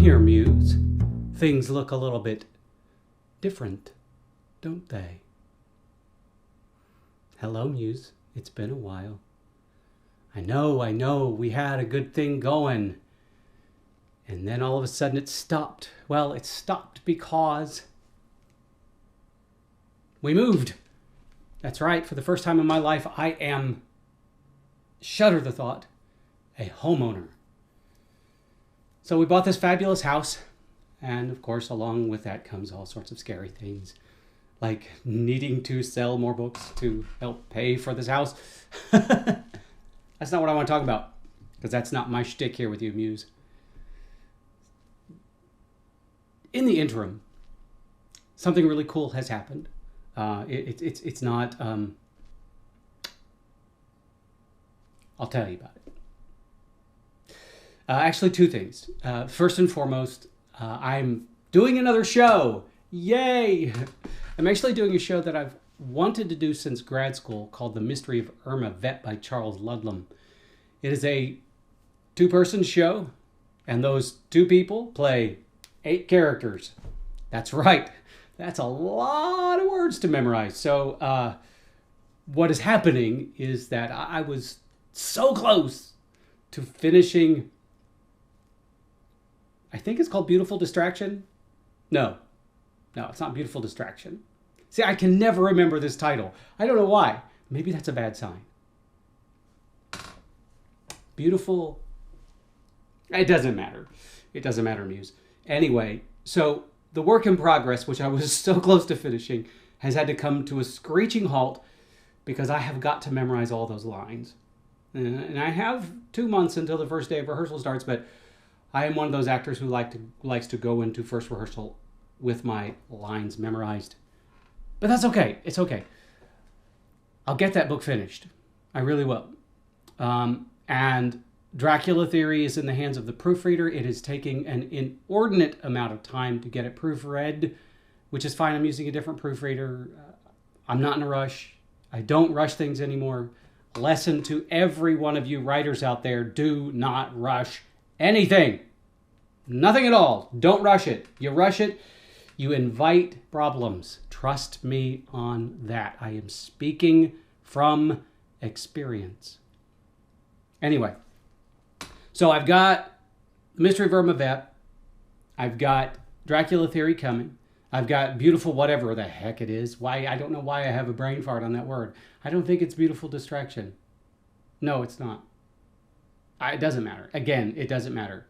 here, Muse. Things look a little bit different, don't they? Hello, Muse. It's been a while. I know, we had a good thing going. And then all of a sudden it stopped. Well, it stopped because we moved. That's right. For the first time in my life, I am, shudder the thought, a homeowner. So we bought this fabulous house. And of course, along with that comes all sorts of scary things, like needing to sell more books to help pay for this house. That's not what I want to talk about, because that's not my shtick here with you, Muse. In the interim, something really cool has happened. It's not. I'll tell you about it. Actually, two things. First and foremost, I'm doing another show. Yay! I'm actually doing a show that I've wanted to do since grad school called The Mystery of Irma Vep by Charles Ludlam. It is a two-person show, and those two people play 8 characters. That's right. That's a lot of words to memorize. So what is happening is that I was so close to finishing, I think it's called Beautiful Distraction. No, it's not Beautiful Distraction. See, I can never remember this title. I don't know why. Maybe that's a bad sign. Beautiful. It doesn't matter. It doesn't matter, Muse. Anyway, so the work in progress, which I was so close to finishing, has had to come to a screeching halt because I have got to memorize all those lines. And I have 2 months until the first day of rehearsal starts, but I am one of those actors who likes to go into first rehearsal with my lines memorized. But that's okay. It's okay. I'll get that book finished. I really will. And Dracula Theory is in the hands of the proofreader. It is taking an inordinate amount of time to get it proofread, which is fine. I'm using a different proofreader. I'm not in a rush. I don't rush things anymore. Lesson to every one of you writers out there: do not rush anything. Nothing at all. Don't rush it. You rush it, you invite problems. Trust me on that. I am speaking from experience. Anyway, so I've got Mystery of Irma Vep. I've got Dracula Theory coming. I've got Beautiful whatever the heck it is. Why? I don't know why I have a brain fart on that word. I don't think it's Beautiful Distraction. No, it's not. It doesn't matter. Again, it doesn't matter.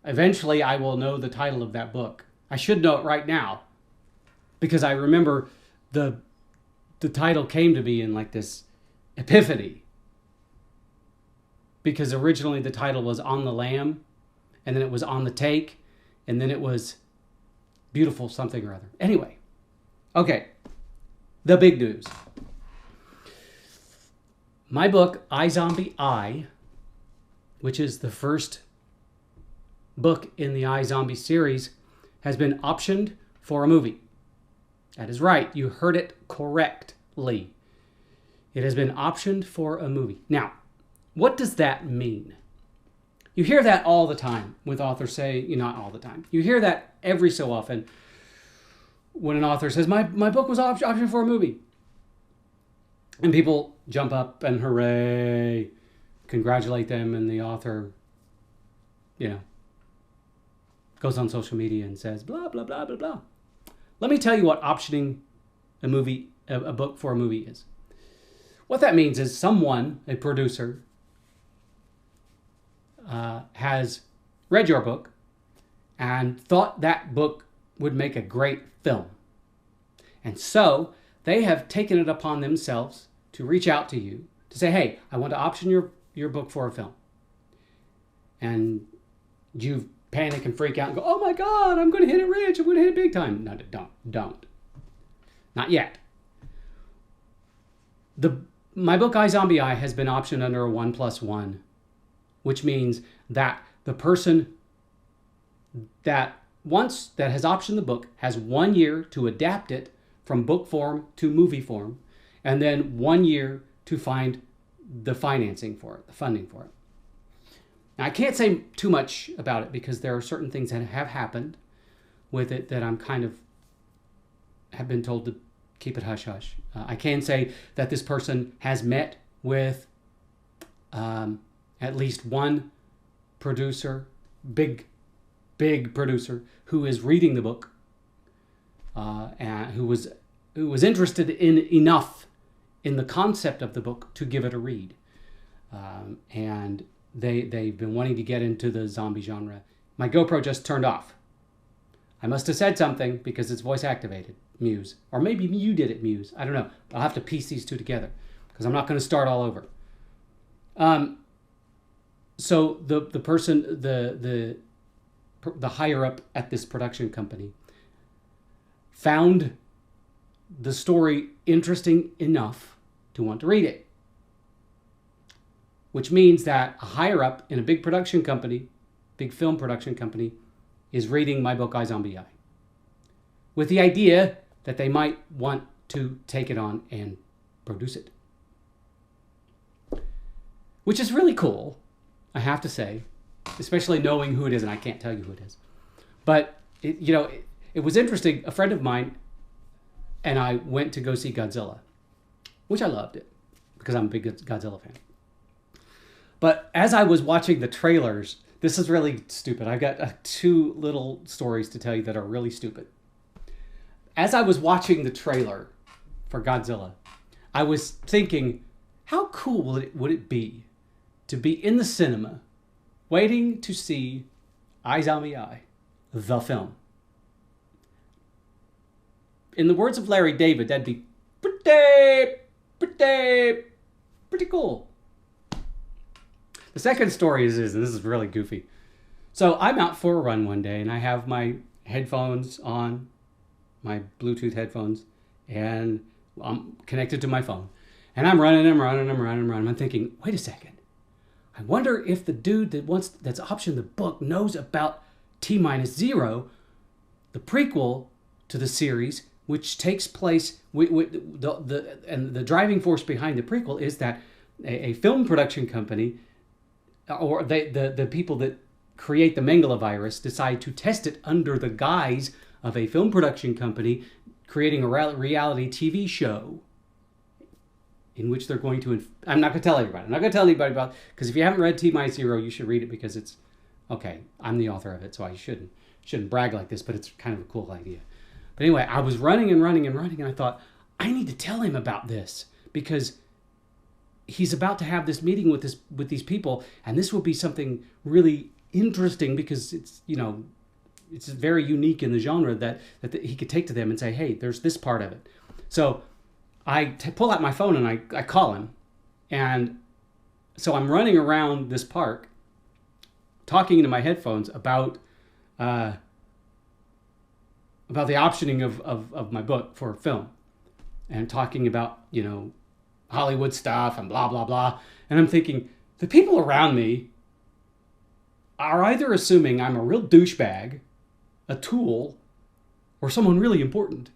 Eventually, I will know the title of that book. I should know it right now, because I remember the title came to me in like this epiphany. Because originally the title was On the Lam, and then it was On the Take, and then it was Beautiful something or other. Anyway, okay, the big news. My book, iZombie I, which is the first book in the iZombie series, has been optioned for a movie. That is right. You heard it correctly. It has been optioned for a movie. Now, what does that mean? You hear that all the time with authors say, not all the time. You hear that every so often when an author says, my book was optioned for a movie. And people jump up and hooray, congratulate them, and the author, goes on social media and says, blah, blah, blah, blah, blah. Let me tell you what optioning a book for a movie is. What that means is someone, a producer, has read your book and thought that book would make a great film. And so they have taken it upon themselves to reach out to you to say, hey, I want to option your book for a film. And you panic and freak out and go, oh my God, I'm going to hit it rich. I'm going to hit it big time. No, don't. Not yet. My book, iZombie I, has been optioned under a 1+1, which means that the person that has optioned the book has 1 year to adapt it from book form to movie form, and then 1 year to find the financing for it, the funding for it. Now, I can't say too much about it because there are certain things that have happened with it that I'm kind of have been told to keep it hush hush. I can say that this person has met with at least one producer, big producer, who is reading the book, and who was interested in enough in the concept of the book to give it a read, and they've been wanting to get into the zombie genre. My GoPro just turned off. I must have said something because it's voice activated, Muse. Or maybe you did it, Muse. I don't know. I'll have to piece these two together because I'm not going to start all over. So the person, the higher up at this production company, found the story interesting enough to want to read it. Which means that a higher up in a big production company, big film production company, is reading my book, iZombie, with the idea that they might want to take it on and produce it. Which is really cool, I have to say, especially knowing who it is, and I can't tell you who it is. But, it was interesting. A friend of mine and I went to go see Godzilla, which I loved it because I'm a big Godzilla fan. But as I was watching the trailers, this is really stupid. I've got two little stories to tell you that are really stupid. As I was watching the trailer for Godzilla, I was thinking, how cool would it be to be in the cinema waiting to see iZombie, the film? In the words of Larry David, that'd be pretty cool. The second story is this is really goofy. So I'm out for a run one day and I have my headphones on, my Bluetooth headphones, and I'm connected to my phone. And I'm running. I'm thinking, wait a second. I wonder if the dude that's optioned the book knows about T-0, the prequel to the series, which takes place the driving force behind the prequel is that a film production company, or the people that create the Mengele virus, decide to test it under the guise of a film production company creating a reality TV show in which they're going to... I'm not going to tell everybody. I'm not going to tell anybody about... Because if you haven't read T-0, you should read it because it's... Okay, I'm the author of it, so I shouldn't brag like this, but it's kind of a cool idea. But anyway, I was running, and I thought, I need to tell him about this because he's about to have this meeting with these people, and this will be something really interesting because it's very unique in the genre that he could take to them and say, hey, there's this part of it. So I pull out my phone and I call him, and so I'm running around this park talking into my headphones about the optioning of my book for film, and talking about, Hollywood stuff and blah, blah, blah. And I'm thinking, the people around me are either assuming I'm a real douchebag, a tool, or someone really important.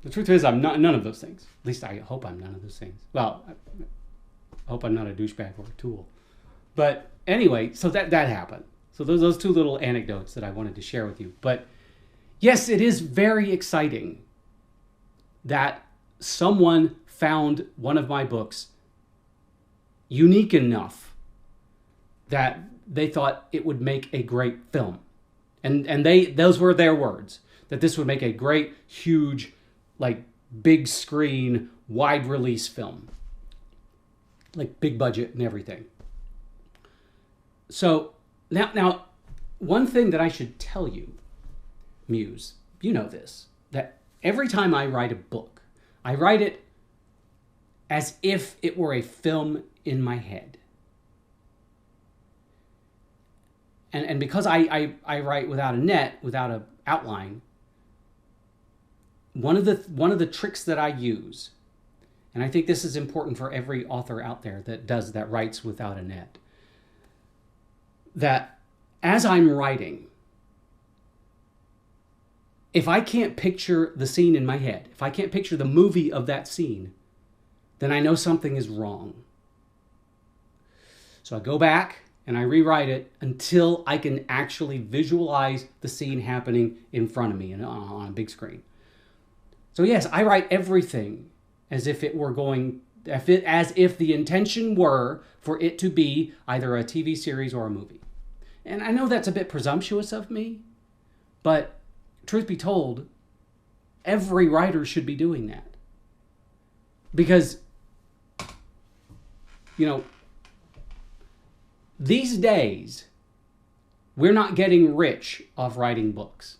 The truth is, I'm not none of those things. At least I hope I'm none of those things. Well, I hope I'm not a douchebag or a tool. But anyway, so that happened. So those two little anecdotes that I wanted to share with you. But yes, it is very exciting that someone found one of my books unique enough that they thought it would make a great film. And those were their words, that this would make a great, huge, like big screen, wide release film. Like big budget and everything. So now, one thing that I should tell you, Muse, you know this, that every time I write a book, I write it as if it were a film in my head. And because I write without a net, without an outline, one of the tricks that I use, and I think this is important for every author out there that writes without a net, that as I'm writing, if I can't picture the scene in my head, if I can't picture the movie of that scene, then I know something is wrong. So I go back and I rewrite it until I can actually visualize the scene happening in front of me and on a big screen. So yes, I write everything as if it were going, as if the intention were for it to be either a TV series or a movie. And I know that's a bit presumptuous of me, but truth be told, every writer should be doing that. Because, you know, these days, we're not getting rich off writing books.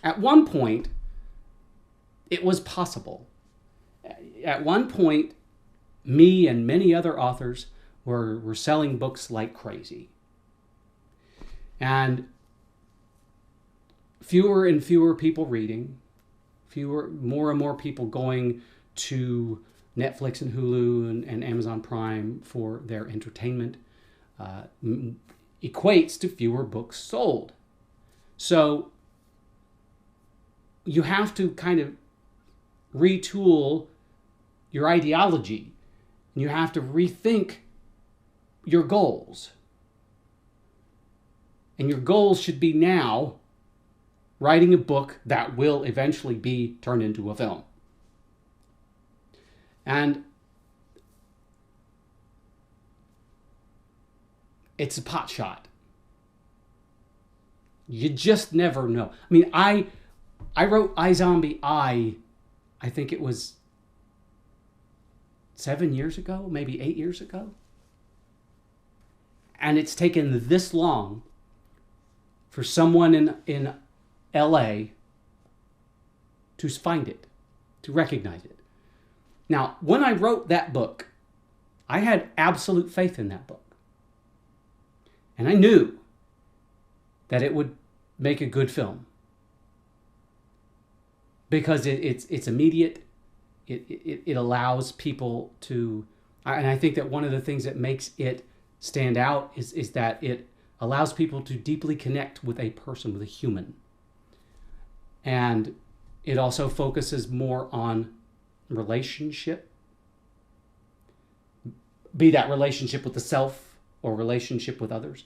At one point, it was possible. At one point, me and many other authors were selling books like crazy. And fewer and fewer people reading, more and more people going to Netflix and Hulu and Amazon Prime for their entertainment equates to fewer books sold. So you have to kind of retool your ideology. And you have to rethink your goals. And your goals should be now writing a book that will eventually be turned into a film. And it's a pot shot. You just never know. I mean, I wrote iZombie I think it was 7 years ago, maybe 8 years ago. And it's taken this long for someone in LA to find it, to recognize it. Now, when I wrote that book, I had absolute faith in that book. And I knew that it would make a good film. Because it's immediate. It allows people to... And I think that one of the things that makes it stand out is that it allows people to deeply connect with a person, with a human. And it also focuses more on relationship. Be that relationship with the self or relationship with others.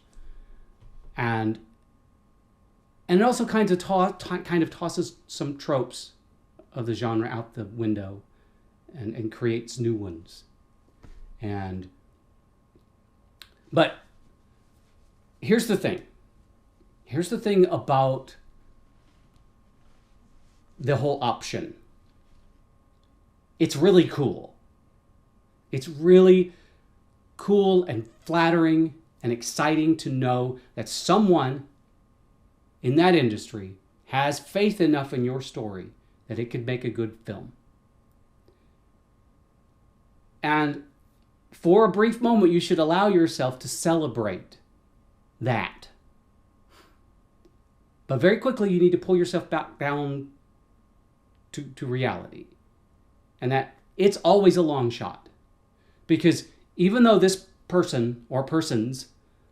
And it also kind of tosses some tropes of the genre out the window and creates new ones. But here's the thing. Here's the thing about the whole option. It's really cool. It's really cool and flattering and exciting to know that someone in that industry has faith enough in your story that it could make a good film. And for a brief moment, you should allow yourself to celebrate that. But very quickly, you need to pull yourself back down to reality. And that it's always a long shot. Because even though this person or persons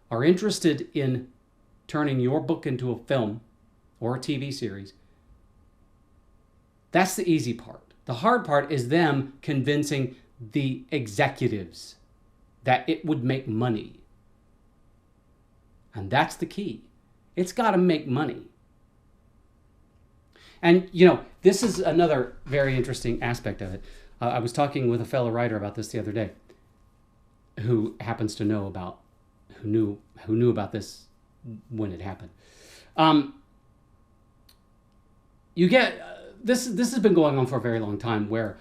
are interested in turning your book into a film or a TV series, that's the easy part. The hard part is them convincing the executives that it would make money. And that's the key. It's got to make money. And, you know, this is another very interesting aspect of it. I was talking with a fellow writer about this the other day who happens to know about, who knew about this when it happened. You get, this has been going on for a very long time where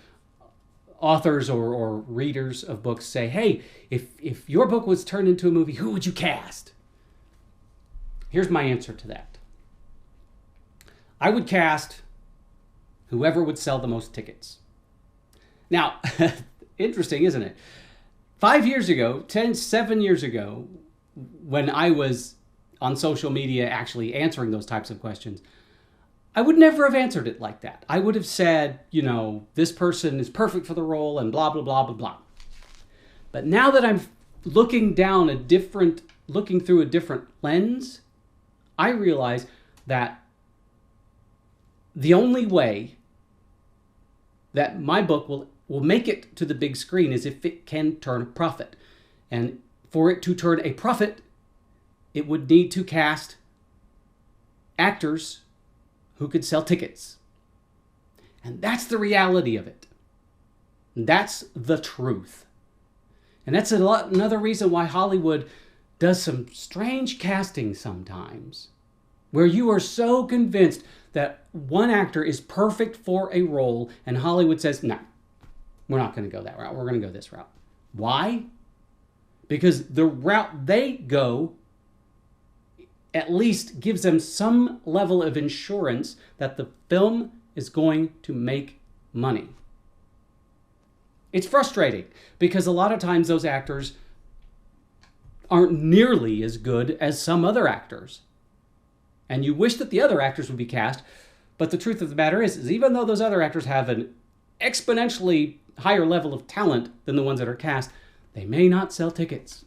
authors or readers of books say, hey, if your book was turned into a movie, who would you cast? Here's my answer to that. I would cast whoever would sell the most tickets. Now, interesting, isn't it? 7 years ago, when I was on social media actually answering those types of questions, I would never have answered it like that. I would have said, you know, this person is perfect for the role and blah, blah, blah, blah, blah. But now that I'm looking through a different lens, I realize that the only way that my book will make it to the big screen is if it can turn a profit. And for it to turn a profit, it would need to cast actors who could sell tickets. And that's the reality of it. That's the truth. And that's another reason why Hollywood does some strange casting sometimes, where you are so convinced that one actor is perfect for a role, and Hollywood says, no, we're not going to go that route. We're going to go this route. Why? Because the route they go at least gives them some level of insurance that the film is going to make money. It's frustrating because a lot of times those actors aren't nearly as good as some other actors. And you wish that the other actors would be cast, but the truth of the matter is even though those other actors have an exponentially higher level of talent than the ones that are cast, they may not sell tickets.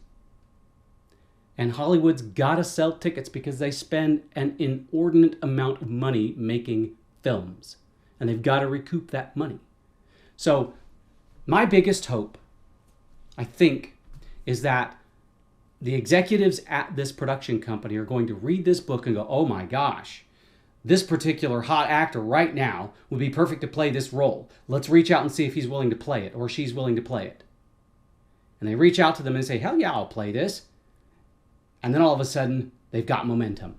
And Hollywood's got to sell tickets because they spend an inordinate amount of money making films. And they've got to recoup that money. So my biggest hope, I think, is that the executives at this production company are going to read this book and go, oh my gosh, this particular hot actor right now would be perfect to play this role. Let's reach out and see if he's willing to play it or she's willing to play it. And they reach out to them and say, hell yeah, I'll play this. And then all of a sudden, they've got momentum.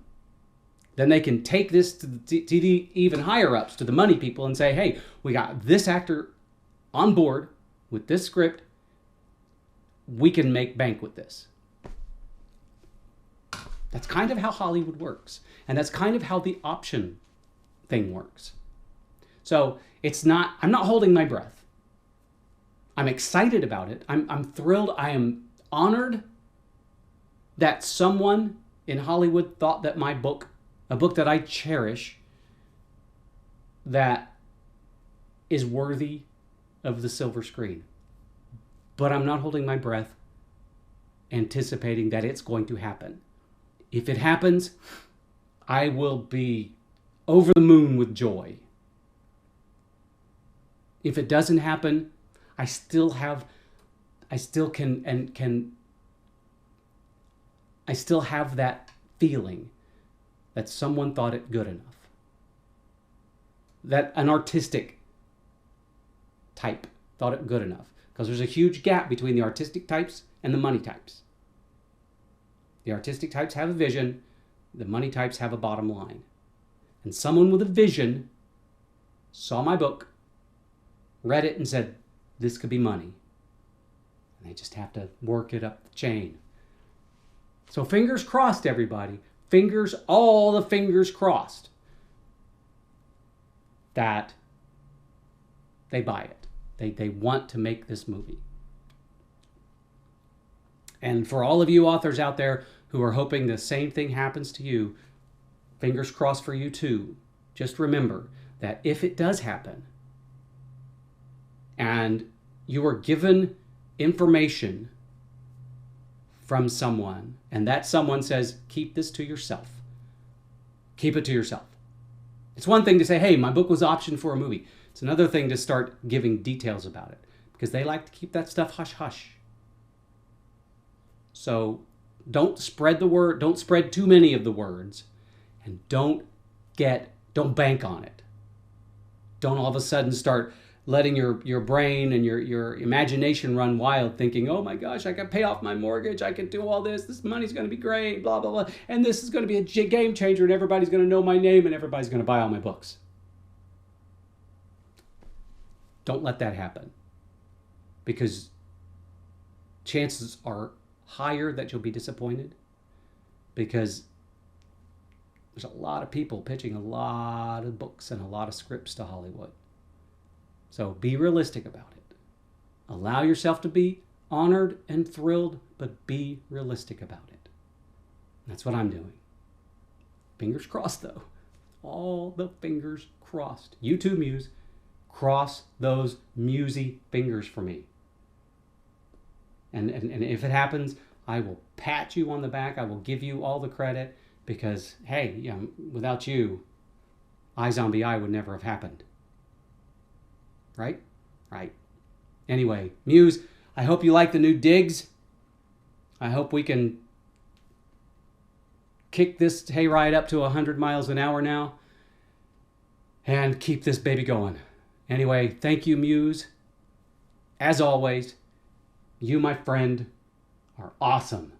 Then they can take this to the even higher ups, to the money people, and say, hey, we got this actor on board with this script. We can make bank with this. That's kind of how Hollywood works. And that's kind of how the option thing works. So I'm not holding my breath. I'm excited about it. I'm thrilled. I am honored that someone in Hollywood thought that my book, a book that I cherish, that is worthy of the silver screen. But I'm not holding my breath, anticipating that it's going to happen. If it happens, I will be over the moon with joy. If it doesn't happen, I still have that feeling that someone thought it good enough. That an artistic type thought it good enough. Because there's a huge gap between the artistic types and the money types. The artistic types have a vision. The money types have a bottom line. And someone with a vision saw my book, read it, and said, this could be money. And they just have to work it up the chain. So fingers crossed, everybody. All the fingers crossed that they buy it. They want to make this movie. And for all of you authors out there who are hoping the same thing happens to you, fingers crossed for you too. Just remember that if it does happen and you are given information from someone, and that someone says, keep this to yourself. Keep it to yourself. It's one thing to say, hey, my book was optioned for a movie. It's another thing to start giving details about it, because they like to keep that stuff hush-hush. So don't spread the word, don't spread too many of the words, and don't bank on it. Don't all of a sudden start letting your brain and your imagination run wild, thinking, oh my gosh, I can pay off my mortgage, I can do all this money's going to be great, blah, blah, blah, and this is going to be a game changer, and everybody's going to know my name, and everybody's going to buy all my books. Don't let that happen, because chances are higher that you'll be disappointed, because there's a lot of people pitching a lot of books and a lot of scripts to Hollywood. So be realistic about it. Allow yourself to be honored and thrilled, but be realistic about it. That's what I'm doing. Fingers crossed, though. All the fingers crossed. You too, Muse. Cross those musy fingers for me. And if it happens, I will pat you on the back. I will give you all the credit because, hey, without you, iZombie would never have happened. Right? Right. Anyway, Muse, I hope you like the new digs. I hope we can kick this hayride up to 100 miles an hour now and keep this baby going. Anyway, thank you, Muse. As always, you, my friend, are awesome.